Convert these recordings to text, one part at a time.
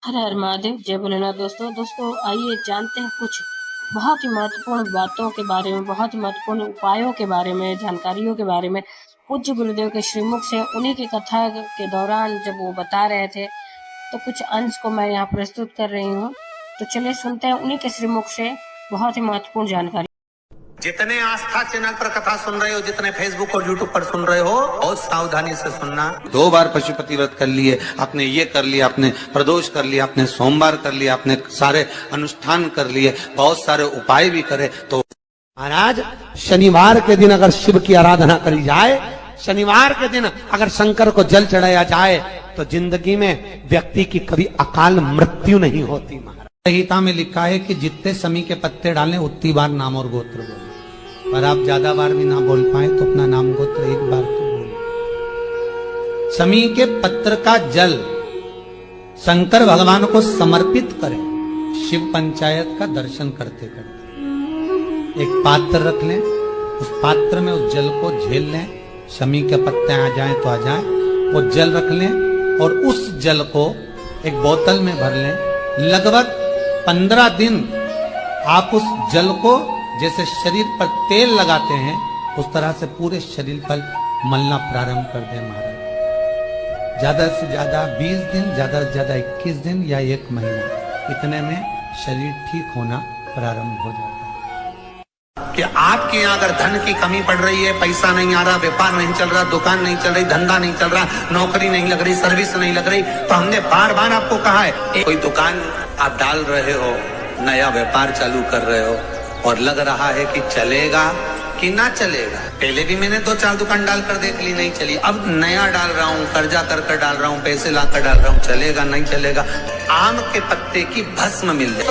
हर हर महादेव, जय भोलेनाथ। दोस्तों आइए जानते हैं कुछ बहुत ही महत्वपूर्ण बातों के बारे में, बहुत ही महत्वपूर्ण उपायों के बारे में, जानकारियों के बारे में। पूज्य गुरुदेव के श्रीमुख से उन्हीं की कथा के दौरान जब वो बता रहे थे, तो कुछ अंश को मैं यहाँ प्रस्तुत कर रही हूँ। तो चलिए सुनते हैं उन्हीं के श्रीमुख से बहुत ही महत्वपूर्ण जानकारी। जितने आस्था चैनल पर कथा सुन रहे हो, जितने फेसबुक और यूट्यूब पर सुन रहे हो, बहुत सावधानी से सुनना। 2 बार पशुपति व्रत कर लिए, आपने ये कर लिया, आपने प्रदोष कर लिया, आपने सोमवार कर लिया, आपने सारे अनुष्ठान कर लिए, बहुत सारे उपाय भी करे। तो महाराज, शनिवार के दिन अगर शिव की आराधना करी जाए, शनिवार के दिन अगर शंकर को जल चढ़ाया जाए, तो जिंदगी में व्यक्ति की कभी अकाल मृत्यु नहीं होती। महाराज, संहिता में लिखा है कि जितने समी के पत्ते डालें उतनी बार नाम और गोत्र बोले। पर आप ज्यादा बार भी ना बोल पाए तो अपना नाम गोत्र एक बार तो बोले। समी के पत्र का जल शंकर भगवान को समर्पित करें। शिव पंचायत का दर्शन करते करते एक पात्र रख लें, उस पात्र में उस जल को झेल लें। शमी के पत्ते आ जाएं तो आ जाएं, वो जल रख लें और उस जल को एक बोतल में भर लें। लगभग 15 दिन आप उस जल को जैसे शरीर पर तेल लगाते हैं, उस तरह से पूरे शरीर पर मलना प्रारंभ कर दें। महाराज, ज्यादा से ज्यादा 20 दिन, ज्यादा से ज्यादा 21 दिन या 1 महीना, इतने में शरीर ठीक होना प्रारंभ हो जाता है। कि आपके यहाँ अगर धन की कमी पड़ रही है, पैसा नहीं आ रहा, व्यापार नहीं चल रहा, दुकान नहीं चल रही, धंधा नहीं चल रहा, नौकरी नहीं लग रही, सर्विस नहीं लग रही, तो हमने बार बार आपको कहा है, कोई दुकान आप डाल रहे हो, नया व्यापार चालू कर रहे हो और लग रहा है कि चलेगा कि ना चलेगा। पहले भी मैंने 2-4 दुकान डालकर देख ली, नहीं चली। अब नया डाल रहा हूँ, कर्जा कर डाल रहा हूँ, पैसे लाकर डाल रहा हूँ, चलेगा नहीं चलेगा। आम के पत्ते की भस्म मिल जाए,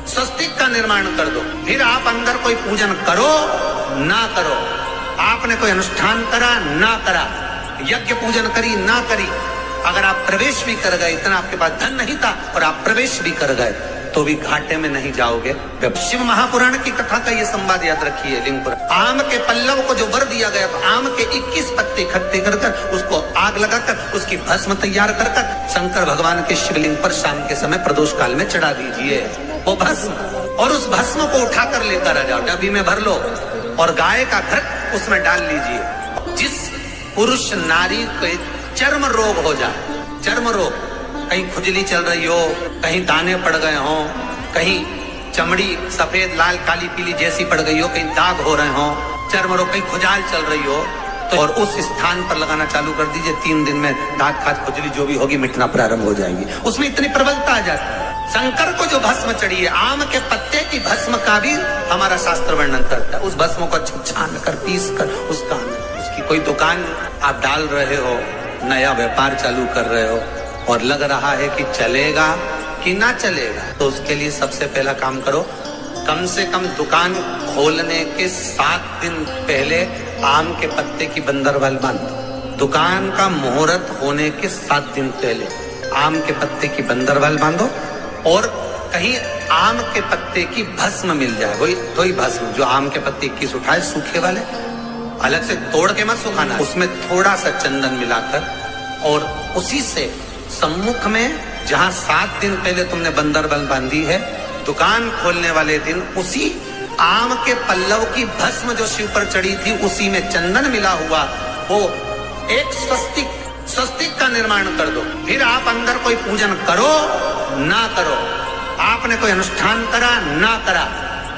स्वस्तिक का निर्माण कर दो। फिर आप अंदर कोई पूजन करो ना करो, आपने कोई अनुष्ठान करा ना करा, यज्ञ पूजन करी ना करी, अगर आप प्रवेश भी कर गए, इतना आपके पास धन नहीं था और आप प्रवेश भी कर गए, तो भी घाटे में नहीं जाओगे। शिव महापुराण की कथा का ये संवाद याद रखिए। लिंगपुर आम के पल्लव को जो वर दिया गया, तो आम के 21 पत्ते इकट्ठे कर उसको आग लगाकर उसकी भस्म तैयार कर शंकर भगवान के शिवलिंग पर शाम के समय प्रदोष काल में चढ़ा दीजिए वो भस्म, और उस भस्म को उठाकर लेकर आ जाओ, डब्बी में भर लो और गाय का घृत उसमें डाल लीजिए। जिस पुरुष नारी को चर्म रोग हो जाए, चर्म रोग, कहीं खुजली चल रही हो, कहीं दाने पड़ गए हो, कहीं चमड़ी सफेद लाल काली पीली जैसी पड़ गई हो, कहीं दाग हो रहे हो, चर्म रोग, कहीं खुजाल चल रही हो, तो और उस स्थान पर लगाना चालू कर दीजिए। 3 दिन में दाग खाद खुजली जो भी होगी मिटना प्रारंभ हो जाएगी। उसमें इतनी प्रबलता आ जाती है। शंकर को जो भस्म चढ़ी है, आम के पत्ते की भस्म का भी हमारा शास्त्र वर्णन करता है। उस भस्म को छान कर पीस कर उसकी कोई दुकान आप डाल रहे हो, नया व्यापार चालू कर रहे हो और लग रहा है कि चलेगा कि ना चलेगा, तो उसके लिए सबसे पहला काम करो, कम से कम दुकान खोलने के 7 दिन पहले आम के पत्ते की बंदरवाल बांधो। दुकान का मुहूर्त होने के 7 दिन पहले आम के पत्ते की बंदरवाल बांधो, और कहीं आम के पत्ते की भस्म मिल जाए, वही भस्म जो आम के पत्ते 21 उठाए सूखे वाले, अलग से तोड़ के मत सुखाना, उसमें थोड़ा सा चंदन मिलाकर, और उसी से सम्मुख में जहां 7 दिन पहले तुमने बंदरबल बांधी है, दुकान खोलने वाले दिन उसी आम के पल्लव की भस्म जो शिव पर चढ़ी थी, उसी में चंदन मिला हुआ वो एक स्वस्तिक का निर्माण कर दो। फिर आप अंदर कोई पूजन करो ना करो, आपने कोई अनुष्ठान करा ना करा,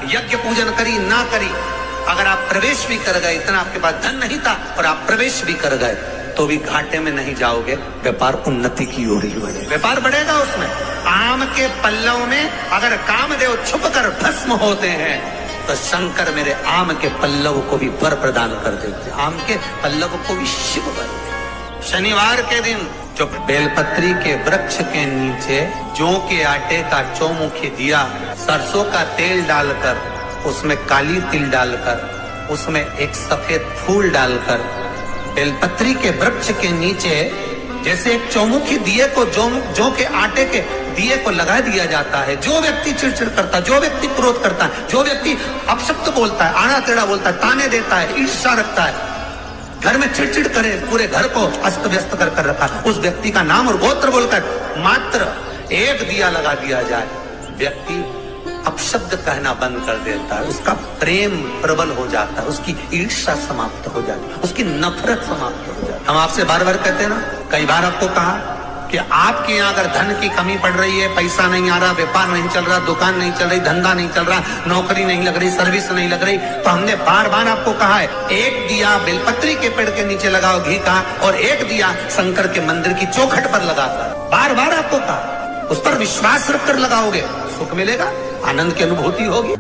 यज्ञ पूजन करी ना करी, अगर आप प्रवेश भी कर गए, इतना आपके पास धन नहीं था और आप प्रवेश भी कर गए, तो भी घाटे में नहीं जाओगे। व्यापार उन्नति की ओर ही बढ़ेगा, व्यापार बढ़ेगा। उसमें आम के पल्लव में अगर कामदेव छुप कर भस्म होते हैं, तो शंकर मेरे आम के पल्लव को भी वर प्रदान कर देते, आम के पल्लव को भी शिव वर। शनिवार के दिन जो बेलपत्री के वृक्ष के नीचे जौ के आटे का चौमुखी दिया, सरसों का तेल डालकर, उसमें काली तिल डालकर, उसमें एक सफेद फूल डालकर, बेलपत्री के वृक्ष के नीचे जैसे एक चौमुखी दिए को जौ के आटे के दिए को लगा दिया जाता है। जो व्यक्ति चिड़चिड़ करता है, जो व्यक्ति क्रोध करता है, जो व्यक्ति अपशब्द बोलता है, आड़ा टेढ़ा बोलता है, ताने देता है, ईर्ष्या रखता है, घर में चिड़चिड़ करे, पूरे घर को अस्त व्यस्त कर रखा, उस व्यक्ति का नाम और गोत्र बोलकर मात्र एक दिया लगा दिया जाए, व्यक्ति अपशब्द कहना बंद कर देता है, उसका प्रेम प्रबल हो जाता है, उसकी ईर्ष्या समाप्त हो जाती है, उसकी नफरत समाप्त हो जाती है। हम आपसे बार बार कहते हैं ना, कई बार आपको कहा कि आपके यहाँ अगर धन की कमी पड़ रही है, पैसा नहीं आ रहा, व्यापार नहीं चल रहा, दुकान नहीं चल रही, धंधा नहीं चल रहा, नौकरी नहीं लग रही, सर्विस नहीं लग रही, तो हमने बार बार आपको कहा है, एक दिया बेलपत्री के पेड़ के नीचे लगाओ घी का, और एक दिया शंकर के मंदिर की चौखट पर लगाकर। बार बार आपको कहा, उस पर विश्वास रखकर लगाओगे, सुख मिलेगा, आनंद की अनुभूति होगी।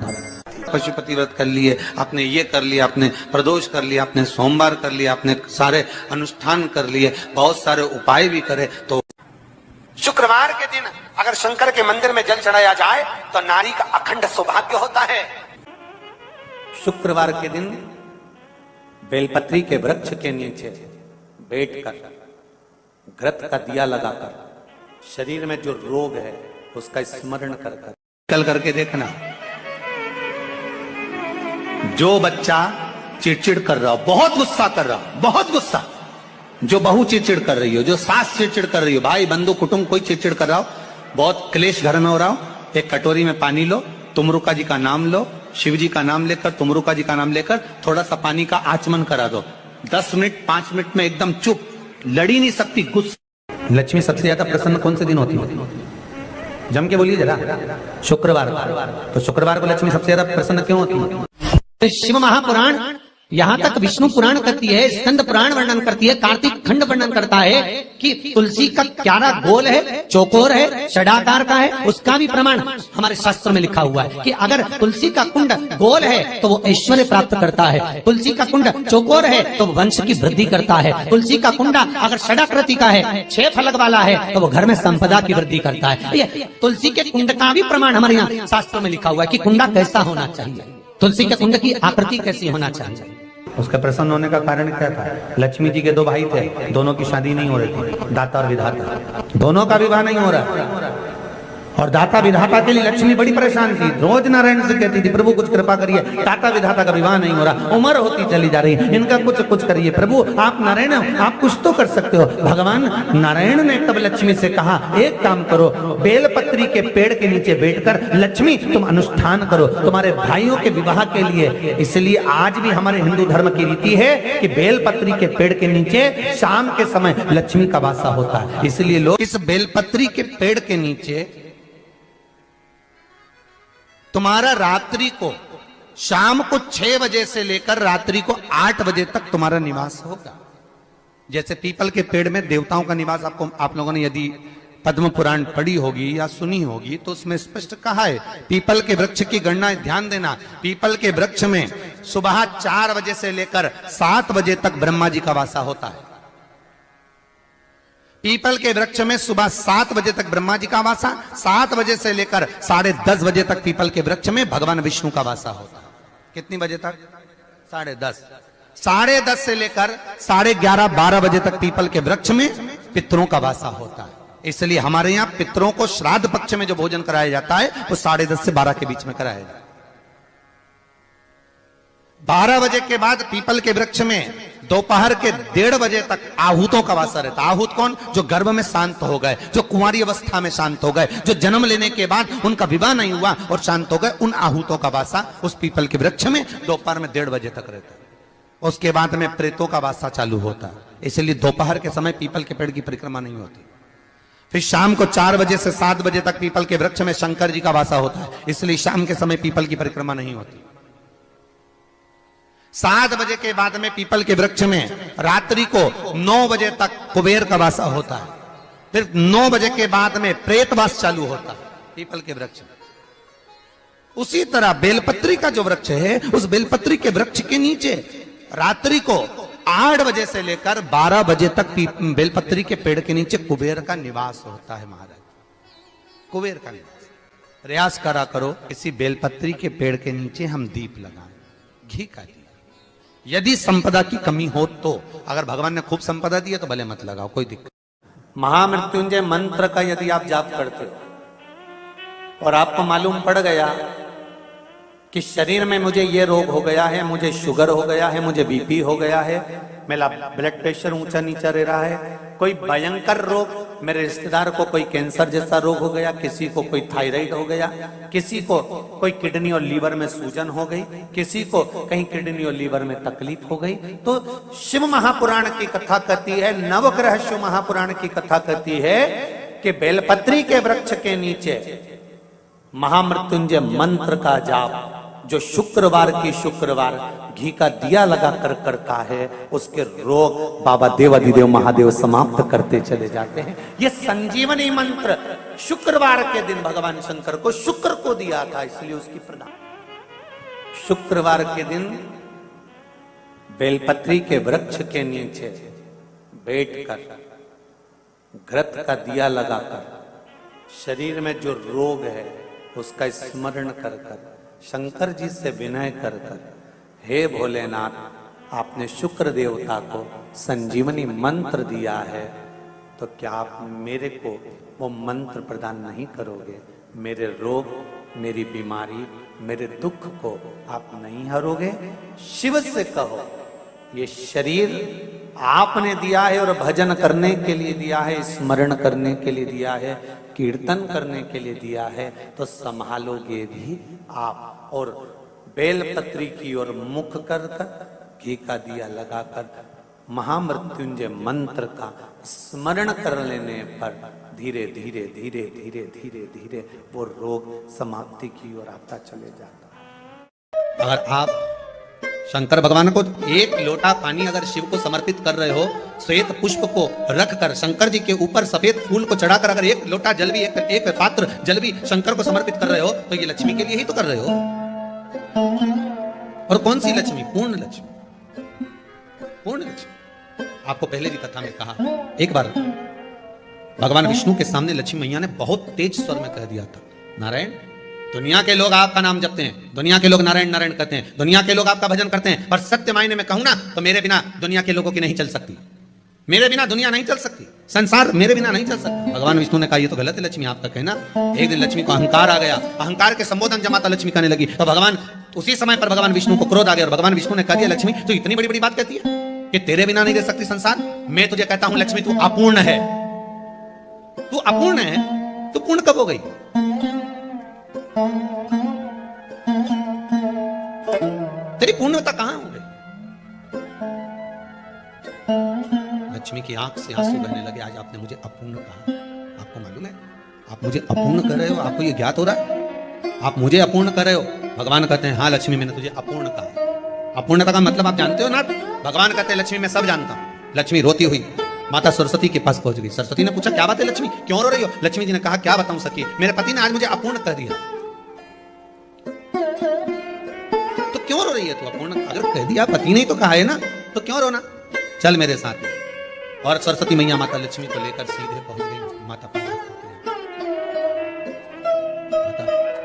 पशुपति व्रत कर लिए, आपने ये कर लिया, आपने प्रदोष कर लिया, आपने सोमवार कर लिया, आपने सारे अनुष्ठान कर लिए, बहुत सारे उपाय भी करे, तो शुक्रवार के दिन अगर शंकर के मंदिर में जल चढ़ाया जाए तो नारी का अखंड सौभाग्य होता है। शुक्रवार के दिन बेलपत्री के वृक्ष के नीचे बैठकर घृत का दिया लगाकर शरीर में जो रोग है उसका स्मरण कर कल करके देखना, जो बच्चा चिड़चिड़ कर रहा हो, बहुत गुस्सा कर रहा हो, बहुत गुस्सा, जो बहू चिड़चिड़ कर रही हो, जो सास चिड़चिड़ कर रही हो, भाई बंधु कुटुंब कोई चिड़चिड़ कर रहा हो, बहुत क्लेश घर में हो रहा हो, एक कटोरी में पानी लो, तुमरुका जी का नाम लो, शिव जी का नाम लेकर, तुमरुका जी का नाम लेकर थोड़ा सा पानी का आचमन करा दो, 10 मिनट 5 मिनट में एकदम चुप, लड़ी नहीं सकती, गुस्सा। लक्ष्मी सबसे ज्यादा प्रसन्न कौन से दिन होती है? जम के बोलिए जरा। शुक्रवार। तो शुक्रवार को लक्ष्मी सबसे ज्यादा प्रसन्न क्यों होती है? शिव महापुराण, यहाँ तक विष्णु पुराण करती है, स्कंद पुराण वर्णन करती है, कार्तिक खंड वर्णन करता है कि तुलसी का क्यारा गोल है, चौकोर है, षडाकार का है, उसका भी प्रमाण हमारे शास्त्र में लिखा हुआ है कि अगर तुलसी का कुंड गोल है तो वो ऐश्वर्य प्राप्त करता है, तुलसी का कुंड चौकोर है तो वंश की वृद्धि करता है, तुलसी का कुंडा अगर षडाकृति का है, 6 फलक वाला है तो वो घर में संपदा की वृद्धि करता है। ये तुलसी के कुंड का भी प्रमाण हमारे यहाँ शास्त्रों में लिखा हुआ है कि कुंडा कैसा होना चाहिए, तुलसी के कुंड की आकृति कैसी होना चाहिए। उसका प्रसन्न होने का कारण क्या था? लक्ष्मी जी के 2 भाई थे, दोनों की शादी नहीं हो रही थी, दाता और विधाता, दोनों का विवाह नहीं हो रहा, और दाता विधाता के लिए लक्ष्मी बड़ी परेशान थी, रोज नारायण से कहती थी प्रभु कुछ कृपा करिए, दाता विधाता का विवाह नहीं हो रहा, उम्र होती चली जा रही है, इनका कुछ करिए प्रभु, आप नारायण आप कुछ तो कर सकते हो। भगवान नारायण ने तब लक्ष्मी से कहा, एक काम करो, बेलपत्री के पेड़ के नीचे बैठकर लक्ष्मी तुम अनुष्ठान करो तुम्हारे भाइयों के विवाह के लिए। इसलिए आज भी हमारे हिंदू धर्म की रीति है कि बेलपत्री के पेड़ के नीचे शाम के समय लक्ष्मी का वासा होता है, इसलिए लोग इस बेलपत्री के पेड़ के नीचे तुम्हारा रात्रि को शाम को 6 बजे से लेकर रात्रि को 8 बजे तक तुम्हारा निवास होगा। जैसे पीपल के पेड़ में देवताओं का निवास, आपको आप लोगों ने यदि पद्म पुराण पढ़ी होगी या सुनी होगी तो उसमें स्पष्ट कहा है, पीपल के वृक्ष की गणना ध्यान देना, पीपल के वृक्ष में सुबह 4 बजे से लेकर 7 बजे तक ब्रह्मा जी का वासा होता है। पीपल के वृक्ष में सुबह 7 बजे तक ब्रह्मा जी का वासा, 7 बजे से लेकर 10:30 बजे तक पीपल के वृक्ष में भगवान विष्णु का वासा होता है। कितनी बजे तक? 10:30। 10:30 से लेकर 11:30 12 बजे तक पीपल के वृक्ष में पितरों का वासा होता है। इसलिए हमारे यहाँ पितरों को श्राद्ध पक्ष में जो भोजन कराया जाता है वो 10:30 से 12 के बीच में कराया जाता है। 12 बजे के बाद पीपल के वृक्ष में दोपहर के 1:30 बजे तक आहूतों का वासा रहता है। आहूत कौन? जो गर्भ में शांत हो गए, जो कुंवारी अवस्था में शांत हो गए, जो जन्म लेने के बाद उनका विवाह नहीं हुआ और शांत हो गए, उन आहूतों का वासा उस पीपल के वृक्ष में दोपहर में 1:30 बजे तक रहता है। उसके बाद में प्रेतों का वासा चालू होता है, इसलिए दोपहर के समय पीपल के पेड़ की परिक्रमा नहीं होती। फिर शाम को 4 बजे से 7 बजे तक पीपल के वृक्ष में शंकर जी का वासा होता है, इसलिए शाम के समय पीपल की परिक्रमा नहीं होती। 7 बजे के बाद में पीपल के वृक्ष में रात्रि को 9 बजे तक कुबेर का वासा होता है। फिर 9 बजे के बाद में प्रेतवास चालू होता है पीपल के वृक्ष में। उसी तरह बेलपत्री का जो वृक्ष है, उस बेलपत्री के वृक्ष के नीचे रात्रि को 8 बजे से लेकर 12 बजे तक बेलपत्री के पेड़ के नीचे कुबेर का निवास होता है। महाराज, कुबेर का निवास। प्रयास करा करो इसी बेलपत्री के पेड़ के नीचे हम दीप लगाएं, घी का दीप। यदि संपदा की कमी हो तो, अगर भगवान ने खूब संपदा दी है तो भले मत लगाओ, कोई दिक्कत। महामृत्युंजय मंत्र का यदि आप जाप करते हो और आपको मालूम पड़ गया कि शरीर में मुझे ये रोग हो गया है, मुझे शुगर हो गया है, मुझे बीपी हो गया है, मेरा ब्लड प्रेशर ऊंचा नीचा रह रहा है, कोई भयंकर रोग, मेरे रिश्तेदार को कोई कैंसर जैसा रोग हो गया, किसी को कोई थायराइड हो गया, किसी को कोई किडनी और लीवर में सूजन हो गई, किसी को कहीं किडनी और लीवर में तकलीफ हो गई। तो शिव महापुराण की कथा कहती है, नवग्रह शिव महापुराण की कथा कहती है कि बेलपत्री के वृक्ष के नीचे महामृत्युंजय मंत्र का जाप जो शुक्रवार की शुक्रवार घी का दिया लगा कर करता है, उसके रोग बाबा देवाधिदेव महादेव समाप्त करते चले जाते हैं। ये संजीवनी मंत्र शुक्रवार के दिन भगवान शंकर को शुक्र को दिया था, इसलिए उसकी प्रदान। शुक्रवार के दिन बेलपत्री के वृक्ष के नीचे बैठकर घृत का दिया लगाकर शरीर में जो रोग है उसका स्मरण कर कर शंकर जी से विनय कर कर, हे भोलेनाथ, आपने शुक्र देवता को संजीवनी मंत्र दिया है, तो क्या आप मेरे को वो मंत्र प्रदान नहीं करोगे? मेरे रोग, मेरी बीमारी, मेरे दुख को आप नहीं हरोगे? शिव से कहो, ये शरीर आपने दिया है और भजन करने के लिए दिया है, स्मरण करने के लिए दिया है, कीर्तन करने के लिए दिया है, तो संभालोगे भी आप। और बेलपत्री की ओर मुख कर कर घी का दिया लगाकर महामृत्युंजय मंत्र का स्मरण कर लेने पर धीरे धीरे धीरे धीरे धीरे धीरे वो रोग समाप्ति की ओर आता चले जाता है। अगर आप शंकर भगवान को एक लोटा पानी अगर शिव को समर्पित कर रहे हो, श्वेत पुष्प को रखकर शंकर जी के ऊपर सफेद फूल को चढ़ाकर अगर एक लोटा जल भी एक पात्र जल भी शंकर को समर्पित कर रहे हो, तो ये लक्ष्मी के लिए ही तो कर रहे हो। और कौन सी लक्ष्मी? पूर्ण लक्ष्मी, पूर्ण लक्ष्मी। आपको पहले भी कथा में कहा, एक बार भगवान विष्णु के सामने लक्ष्मी मैया ने बहुत तेज स्वर में कह दिया था, नारायण, दुनिया के लोग आपका नाम जपते हैं, दुनिया के लोग नारायण नारायण कहते हैं, दुनिया के लोग आपका भजन करते हैं, पर सत्य मायने में कहूं ना तो मेरे बिना दुनिया के लोगों की नहीं चल सकती, मेरे बिना दुनिया नहीं चल सकती, संसार मेरे बिना नहीं चल सकता। भगवान विष्णु ने कहा ये तो गलत है लक्ष्मी आपका कहना। एक दिन लक्ष्मी को अहंकार आ गया, अहंकार के संबोधन जब माता लक्ष्मी कहने लगी तो भगवान उसी समय पर भगवान विष्णु को क्रोध आ गया और भगवान विष्णु ने कह दिया, लक्ष्मी तो इतनी बड़ी बड़ी बात कहती है कि तेरे बिना नहीं रह सकती संसार? मैं तुझे कहता हूं लक्ष्मी, तू अपूर्ण है, तू अपूर्ण है, तू पूर्ण कब हो गई? तेरी पूर्णता कहां हो गई? लक्ष्मी की आंख से आंसू बहने लगे। आज आपने मुझे अपूर्ण कहा, आपको मालूम है आप मुझे अपूर्ण कर रहे हो? आपको ये ज्ञात हो रहा है आप मुझे अपूर्ण कर रहे हो? भगवान कहते हैं हाँ लक्ष्मी, मैंने तुझे अपूर्ण कहा। अपूर्णता का मतलब आप जानते हो ना? भगवान कहते हैं लक्ष्मी मैं सब जानता हूं। लक्ष्मी रोती हुई माता सरस्वती के पास पहुंच गई। सरस्वती ने पूछा क्या बात है लक्ष्मी, क्यों रो रही हो? लक्ष्मी जी ने कहा क्या बताऊं सखी, मेरे पति ने आज मुझे अपूर्ण कह दिया। तो क्यों रो रही है तू? अपूर्ण अगर कह दिया, पति ने ही तो कहा है ना, तो क्यों रोना? चल मेरे साथ। और सरस्वती मैया माता लक्ष्मी को लेकर सीधे पहुंच गई माता पार्वती के यहाँ। माता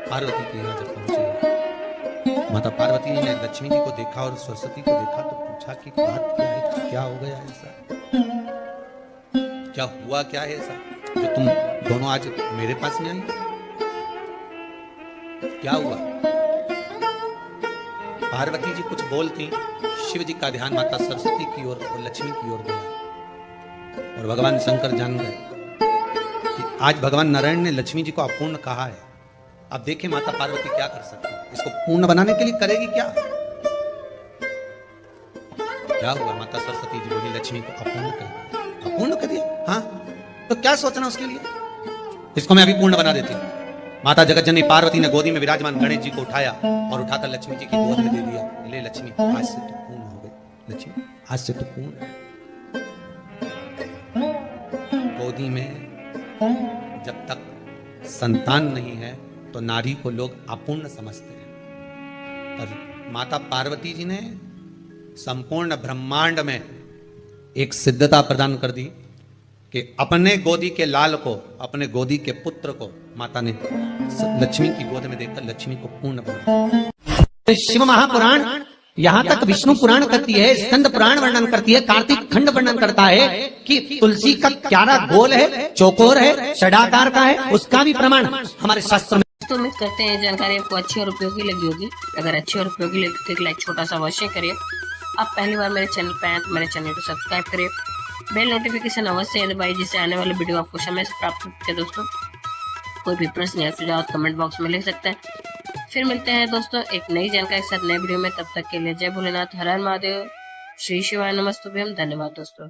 पार्वती के यहाँ जब पहुंचे, माता पार्वती ने लक्ष्मी जी को देखा और सरस्वती को देखा तो पूछा कि बात क्या है, क्या हो गया ऐसा, क्या हुआ, क्या है ऐसा जो तुम दोनों आज मेरे पास में आई? क्या हुआ? पार्वती जी कुछ बोलती, शिव जी का ध्यान माता सरस्वती की ओर और लक्ष्मी की ओर गया और भगवान शंकर जान गए कि आज भगवान नारायण ने लक्ष्मी जी को अपूर्ण कहा है। अब देखें माता पार्वती क्या कर सकती है, इसको पूर्ण बनाने के लिए करेगी क्या? क्या हुआ? माता सरस्वती जी बोली लक्ष्मी को अपूर्ण कर दिया। अपूर्ण कर दिया? हाँ, तो क्या सोचना उसके लिए, इसको मैं अभी पूर्ण बना देती हूँ। माता जगतजननी पार्वती ने गोदी में विराजमान गणेश जी को उठाया और उठाकर लक्ष्मी जी की गोद में दे दिया। ले लक्ष्मी, आज से तो पूर्ण हो गई। लक्ष्मी आज से तो पूर्ण। गोदी में जब तक संतान नहीं है तो नारी को लोग अपूर्ण समझते हैं, पर माता पार्वती जी ने संपूर्ण ब्रह्मांड में एक सिद्धता प्रदान कर दी कि अपने गोदी के लाल को, अपने गोदी के पुत्र को माता ने लक्ष्मी की गोद में देखकर लक्ष्मी को पूर्ण बनाया। शिव महापुराण यहाँ तक विष्णु पुराण करती है, स्कंद पुराण वर्णन करती है, कार्तिक खंड वर्णन करता है कि तुलसी का क्यारा गोल है, चौकोर है, षडाकार का है, उसका भी प्रमाण हमारे शास्त्र में। दोस्तों उम्मीद करते हैं ये जानकारी आपको अच्छी और उपयोगी लगी होगी। अगर अच्छी और उपयोगी लगी तो एक लाइक छोटा सा अवश्य करिए। आप पहली बार मेरे चैनल पे आए तो मेरे चैनल को सब्सक्राइब करिए, बेल नोटिफिकेशन अवश्य दबाइए जिससे आने वाले वीडियो आपको समय से प्राप्त हो सके। दोस्तों कोई भी प्रश्न या सुझाव कमेंट बॉक्स में लिख सकते हैं। फिर मिलते हैं दोस्तों एक नई जानकारी के साथ नए वीडियो में। तब तक के लिए जय भोलेनाथ, हर हर महादेव, श्री शिवाय नमस्तुभ्यम। धन्यवाद दोस्तों।